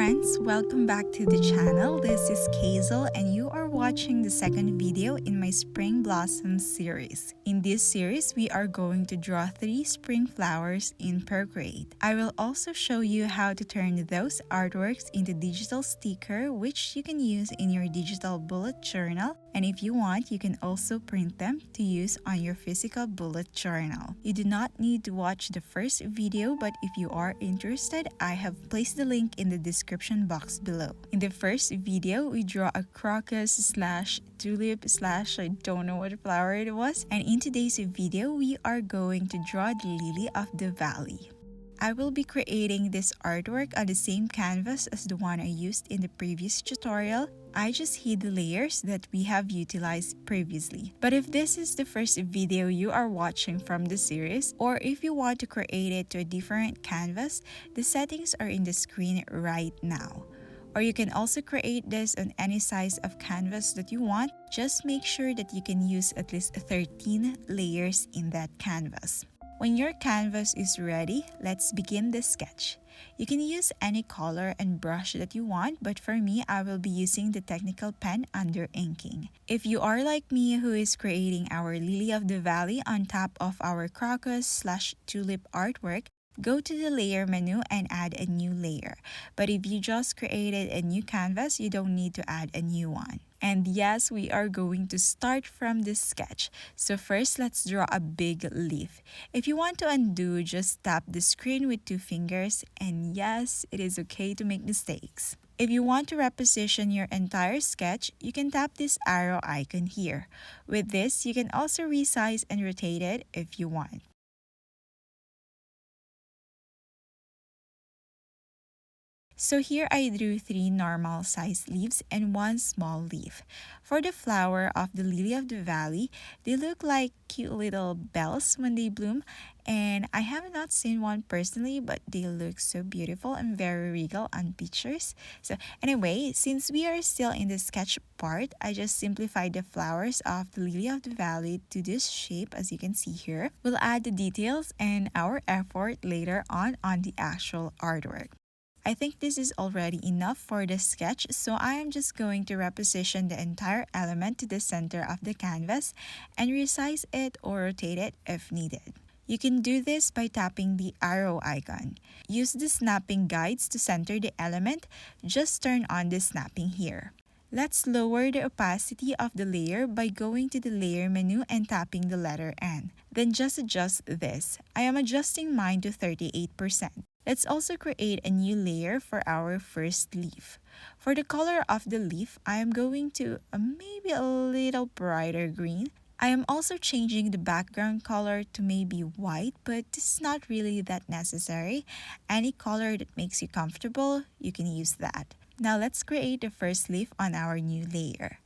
friends, welcome back to the channel. This is Keizle and you are watching the second video in my Spring Blossoms series. In this series, we are going to draw 3 spring flowers in Procreate. I will also show you how to turn those artworks into digital sticker, which you can use in your digital bullet journal. And if you want, you can also print them to use on your physical bullet journal. You do not need to watch the first video, but if you are interested, I have placed the link in the description box below. In the first video, we draw a crocus slash tulip slash I don't know what flower it was. And in today's video, we are going to draw the lily of the valley. I will be creating this artwork on the same canvas as the one I used in the previous tutorial. I just hid the layers that we have utilized previously. But if this is the first video you are watching from the series, or if you want to create it to a different canvas, the settings are in the screen right now. Or you can also create this on any size of canvas that you want. Just make sure that you can use at least 13 layers in that canvas. When your canvas is ready, let's begin the sketch. You can use any color and brush that you want, but for me, I will be using the technical pen under inking. If you are like me who is creating our lily of the valley on top of our crocus slash tulip artwork, go to the layer menu and add a new layer. But if you just created a new canvas, you don't need to add a new one. And yes, we are going to start from this sketch. So first, let's draw a big leaf. If you want to undo, just tap the screen with 2 fingers. And yes, it is okay to make mistakes. If you want to reposition your entire sketch, you can tap this arrow icon here. With this, you can also resize and rotate it if you want. So here I drew 3 normal sized leaves and 1 small leaf. For the flower of the lily of the valley, they look like cute little bells when they bloom, and I have not seen one personally, but they look so beautiful and very regal on pictures. So anyway, since we are still in the sketch part, I just simplified the flowers of the lily of the valley to this shape as you can see here. We'll add the details and our effort later on the actual artwork. I think this is already enough for the sketch, so I am just going to reposition the entire element to the center of the canvas and resize it or rotate it if needed. You can do this by tapping the arrow icon. Use the snapping guides to center the element. Just turn on the snapping here. Let's lower the opacity of the layer by going to the layer menu and tapping the letter N. Then just adjust this. I am adjusting mine to 38%. Let's also create a new layer for our first leaf. For the color of the leaf, I am going to maybe a little brighter green. I am also changing the background color to maybe white, but this is not really that necessary. Any color that makes you comfortable, you can use that. Now let's create the first leaf on our new layer.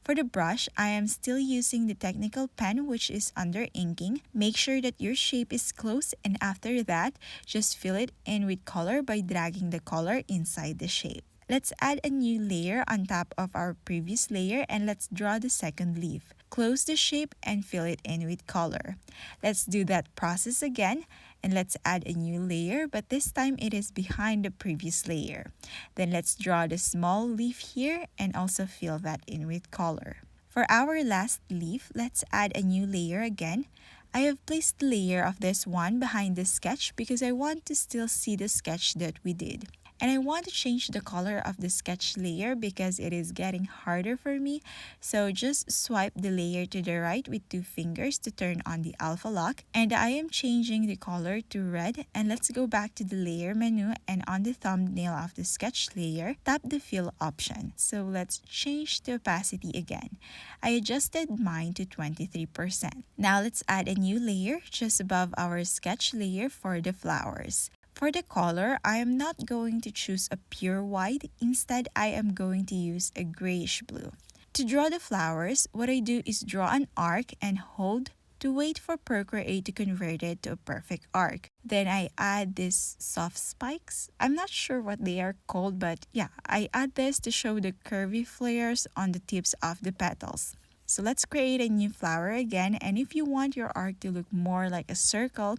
For the brush, I am still using the technical pen which is under inking. Make sure that your shape is close, and after that, just fill it in with color by dragging the color inside the shape. Let's add a new layer on top of our previous layer and let's draw the second leaf. Close the shape and fill it in with color. Let's do that process again and let's add a new layer, but this time it is behind the previous layer. Then let's draw the small leaf here and also fill that in with color. For our last leaf, let's add a new layer again. I have placed the layer of this one behind the sketch because I want to still see the sketch that we did. And I want to change the color of the sketch layer because it is getting harder for me. So just swipe the layer to the right with 2 fingers to turn on the alpha lock. And I am changing the color to red. And let's go back to the layer menu, and on the thumbnail of the sketch layer, tap the fill option. So let's change the opacity again. I adjusted mine to 23%. Now let's add a new layer just above our sketch layer for the flowers. For the color, I am not going to choose a pure white. Instead, I am going to use a grayish blue. To draw the flowers, what I do is draw an arc and hold to wait for Procreate to convert it to a perfect arc. Then I add these soft spikes. I'm not sure what they are called, but yeah, I add this to show the curvy flares on the tips of the petals. So let's create a new flower again, and if you want your arc to look more like a circle,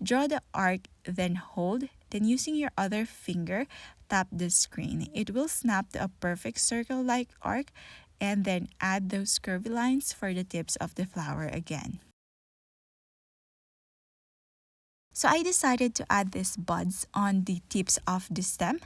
draw the arc, then hold, then using your other finger, tap the screen. It will snap to a perfect circle-like arc, and then add those curvy lines for the tips of the flower again. So I decided to add these buds on the tips of the stem.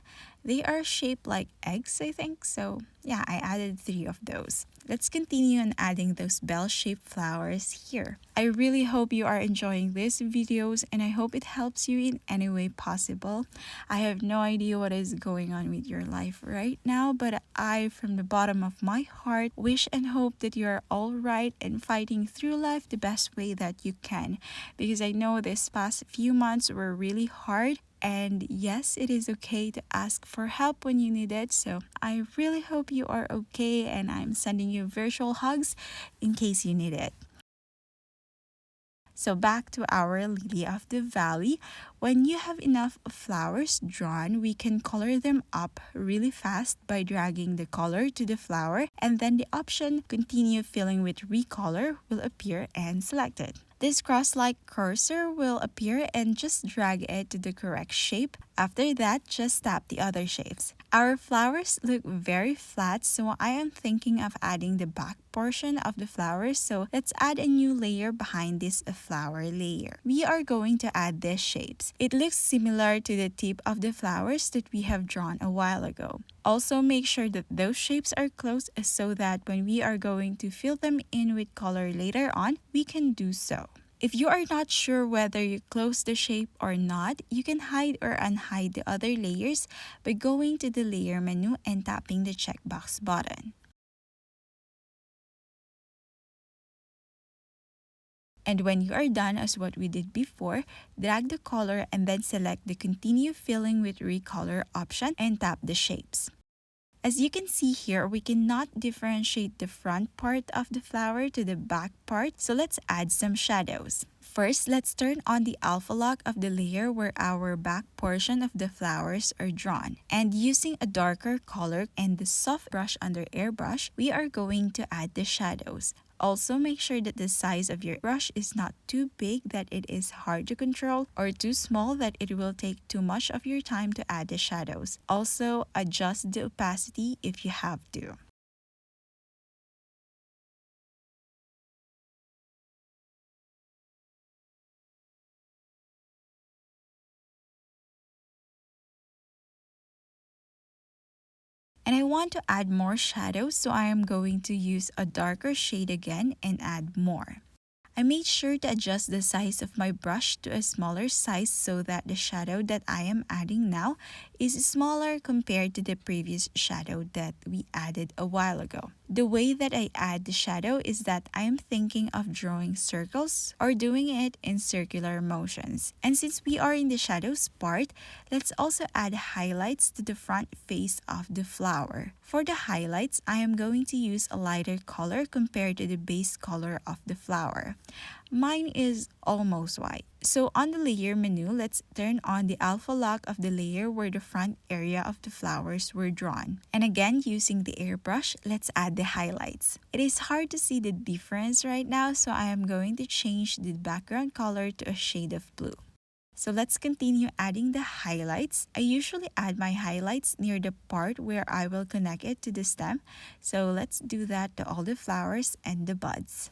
They are shaped like eggs, I think. So yeah, I added 3 of those. Let's continue on adding those bell-shaped flowers here. I really hope you are enjoying these videos and I hope it helps you in any way possible. I have no idea what is going on with your life right now, but I, from the bottom of my heart, wish and hope that you are all right and fighting through life the best way that you can. Because I know this past few months were really hard. And yes, it is okay to ask for help when you need it. So I really hope you are okay, and I'm sending you virtual hugs in case you need it. So back to our lily of the valley. When you have enough flowers drawn, we can color them up really fast by dragging the color to the flower, and then the option continue filling with recolor will appear and select it. This cross-like cursor will appear and just drag it to the correct shape. After that, just tap the other shapes. Our flowers look very flat, so I am thinking of adding the back portion of the flowers. So let's add a new layer behind this flower layer. We are going to add these shapes. It looks similar to the tip of the flowers that we have drawn a while ago. Also, make sure that those shapes are close so that when we are going to fill them in with color later on, we can do so. If you are not sure whether you close the shape or not, you can hide or unhide the other layers by going to the layer menu and tapping the checkbox button. And when you are done as what we did before, drag the color and then select the continue filling with recolor option and tap the shapes. As you can see here, we cannot differentiate the front part of the flower to the back part, so let's add some shadows. First, let's turn on the alpha lock of the layer where our back portion of the flowers are drawn. And using a darker color and the soft brush under airbrush, we are going to add the shadows. Also, make sure that the size of your brush is not too big that it is hard to control or too small that it will take too much of your time to add the shadows. Also, adjust the opacity if you have to. And I want to add more shadows, so I am going to use a darker shade again and add more. I made sure to adjust the size of my brush to a smaller size so that the shadow that I am adding now is smaller compared to the previous shadow that we added a while ago. The way that I add the shadow is that I am thinking of drawing circles or doing it in circular motions. And since we are in the shadows part, let's also add highlights to the front face of the flower. For the highlights, I am going to use a lighter color compared to the base color of the flower. Mine is almost white. So on the layer menu, let's turn on the alpha lock of the layer where the front area of the flowers were drawn. And again, using the airbrush, let's add the highlights. It is hard to see the difference right now, so I am going to change the background color to a shade of blue. So let's continue adding the highlights. I usually add my highlights near the part where I will connect it to the stem. So let's do that to all the flowers and the buds.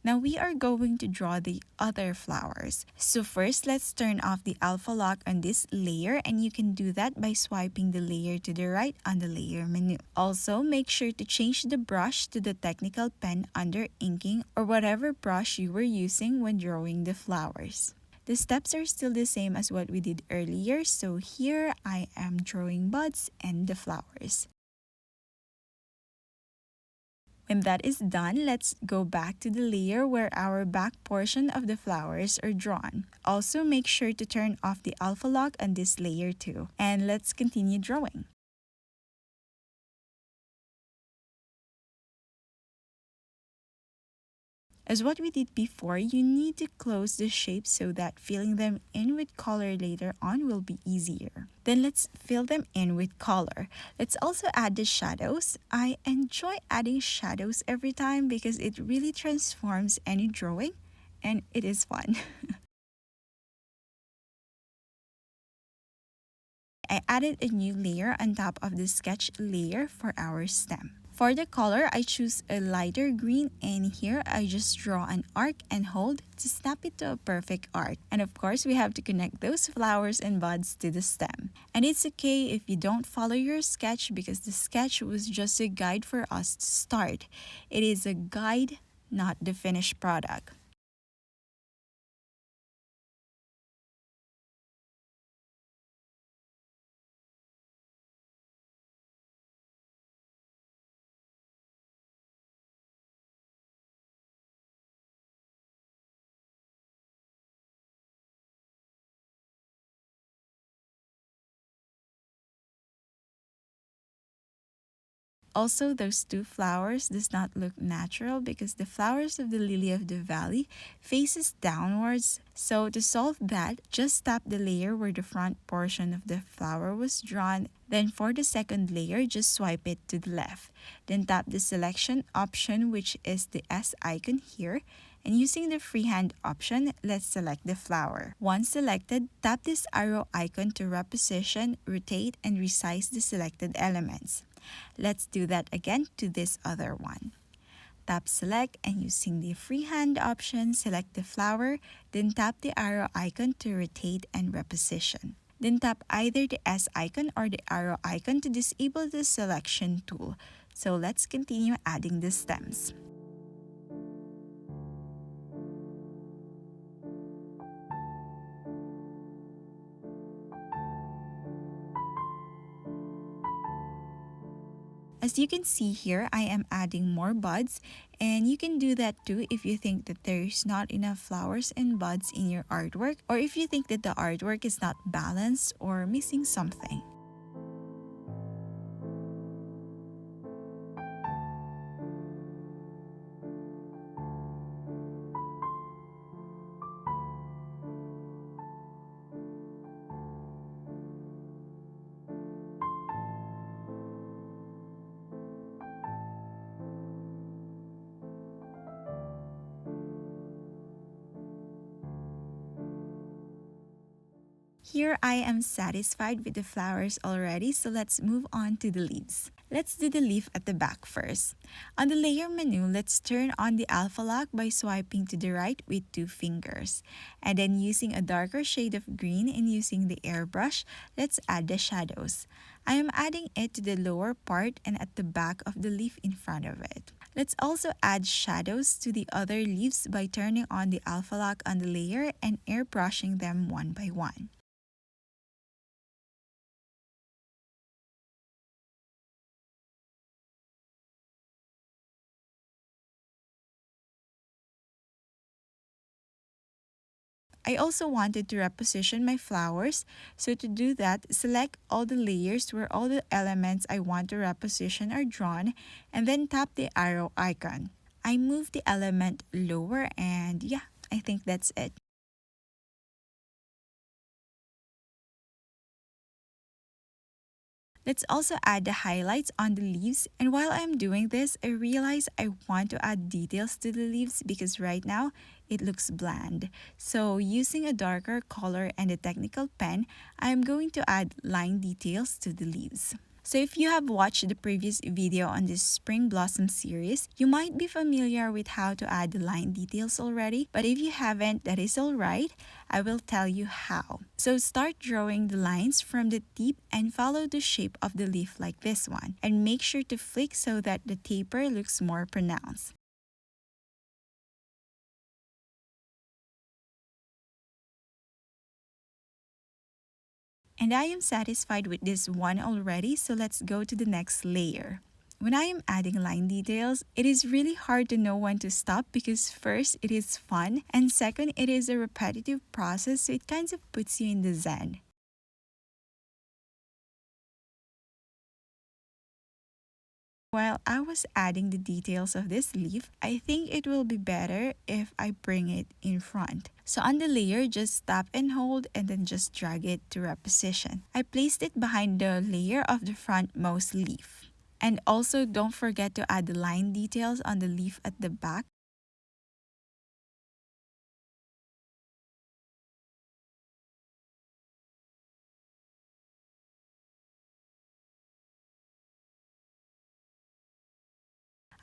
Now we are going to draw the other flowers. So first, let's turn off the alpha lock on this layer, and you can do that by swiping the layer to the right on the layer menu. Also, make sure to change the brush to the technical pen under inking or whatever brush you were using when drawing the flowers. The steps are still the same as what we did earlier, so here I am drawing buds and the flowers. When that is done, let's go back to the layer where our back portion of the flowers are drawn. Also, make sure to turn off the alpha lock on this layer too. And let's continue drawing. As what we did before, you need to close the shapes so that filling them in with color later on will be easier. Then let's fill them in with color. Let's also add the shadows. I enjoy adding shadows every time because it really transforms any drawing and it is fun. I added a new layer on top of the sketch layer for our stem. For the color, I choose a lighter green, and here I just draw an arc and hold to snap it to a perfect arc. And of course, we have to connect those flowers and buds to the stem. And it's okay if you don't follow your sketch because the sketch was just a guide for us to start. It is a guide, not the finished product. Also, those two flowers does not look natural because the flowers of the lily of the valley faces downwards. So to solve that, just tap the layer where the front portion of the flower was drawn. Then for the second layer, just swipe it to the left. Then tap the selection option, which is the S icon here. And using the freehand option, let's select the flower. Once selected, tap this arrow icon to reposition, rotate, and resize the selected elements. Let's do that again to this other one. Tap select and using the freehand option, select the flower, then tap the arrow icon to rotate and reposition. Then tap either the S icon or the arrow icon to disable the selection tool. So let's continue adding the stems. As you can see here, I am adding more buds, and you can do that too if you think that there's not enough flowers and buds in your artwork, or if you think that the artwork is not balanced or missing something. Here I am satisfied with the flowers already, so let's move on to the leaves. Let's do the leaf at the back first. On the layer menu, let's turn on the alpha lock by swiping to the right with two fingers. And then using a darker shade of green and using the airbrush, let's add the shadows. I am adding it to the lower part and at the back of the leaf in front of it. Let's also add shadows to the other leaves by turning on the alpha lock on the layer and airbrushing them one by one. I also wanted to reposition my flowers, so to do that, select all the layers where all the elements I want to reposition are drawn, and then tap the arrow icon. I move the element lower, and yeah, I think that's it. Let's also add the highlights on the leaves, and while I'm doing this, I realize I want to add details to the leaves because right now it looks bland. So using a darker color and a technical pen, I'm going to add line details to the leaves. So if you have watched the previous video on this Spring Blossom series, you might be familiar with how to add the line details already, but if you haven't, that is alright. I will tell you how. So start drawing the lines from the tip and follow the shape of the leaf like this one. And make sure to flick so that the taper looks more pronounced. And I am satisfied with this one already, so let's go to the next layer. When I am adding line details, it is really hard to know when to stop because first, it is fun, and second, it is a repetitive process, so it kind of puts you in the zen. While I was adding the details of this leaf, I think it will be better if I bring it in front. So on the layer, just tap and hold and then just drag it to reposition. I placed it behind the layer of the frontmost leaf. And also don't forget to add the line details on the leaf at the back.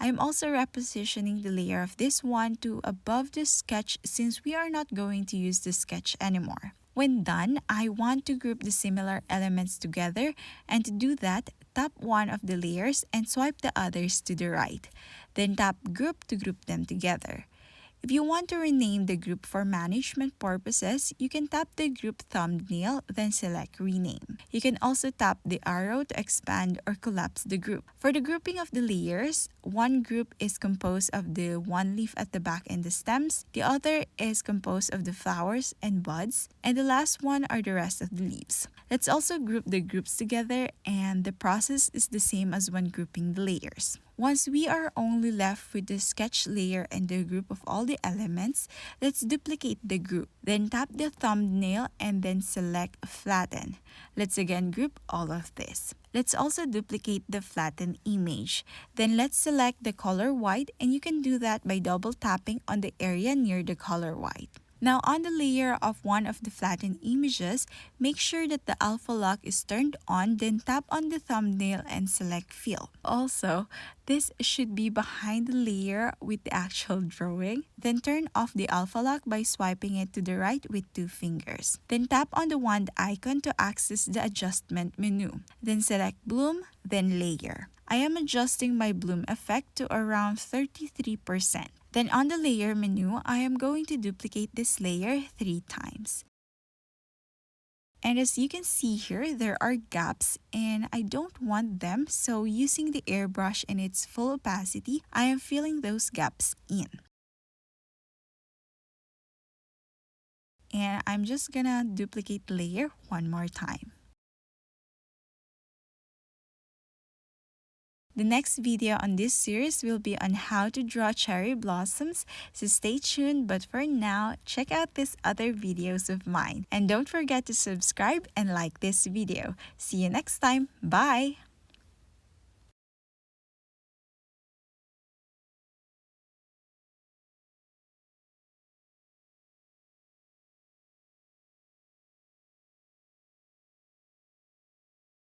I'm also repositioning the layer of this one to above the sketch since we are not going to use the sketch anymore. When done, I want to group the similar elements together, and to do that, tap one of the layers and swipe the others to the right. Then tap Group to group them together. If you want to rename the group for management purposes, you can tap the group thumbnail, then select Rename. You can also tap the arrow to expand or collapse the group. For the grouping of the layers, one group is composed of the one leaf at the back and the stems, the other is composed of the flowers and buds, and the last one are the rest of the leaves. Let's also group the groups together, and the process is the same as when grouping the layers. Once we are only left with the sketch layer and the group of all the elements, let's duplicate the group. Then tap the thumbnail and then select Flatten. Let's again group all of this. Let's also duplicate the flattened image. Then let's select the color white, and you can do that by double tapping on the area near the color white. Now on the layer of one of the flattened images, make sure that the alpha lock is turned on, then tap on the thumbnail and select Fill. Also, this should be behind the layer with the actual drawing. Then turn off the alpha lock by swiping it to the right with 2 fingers. Then tap on the wand icon to access the adjustment menu. Then select Bloom, then Layer. I am adjusting my bloom effect to around 33%. Then on the layer menu, I am going to duplicate this layer 3 times. And as you can see here, there are gaps and I don't want them, so using the airbrush in its full opacity, I am filling those gaps in. And I'm just gonna duplicate the layer one more time. The next video on this series will be on how to draw cherry blossoms, so stay tuned. But for now, check out these other videos of mine. And don't forget to subscribe and like this video. See you next time. Bye!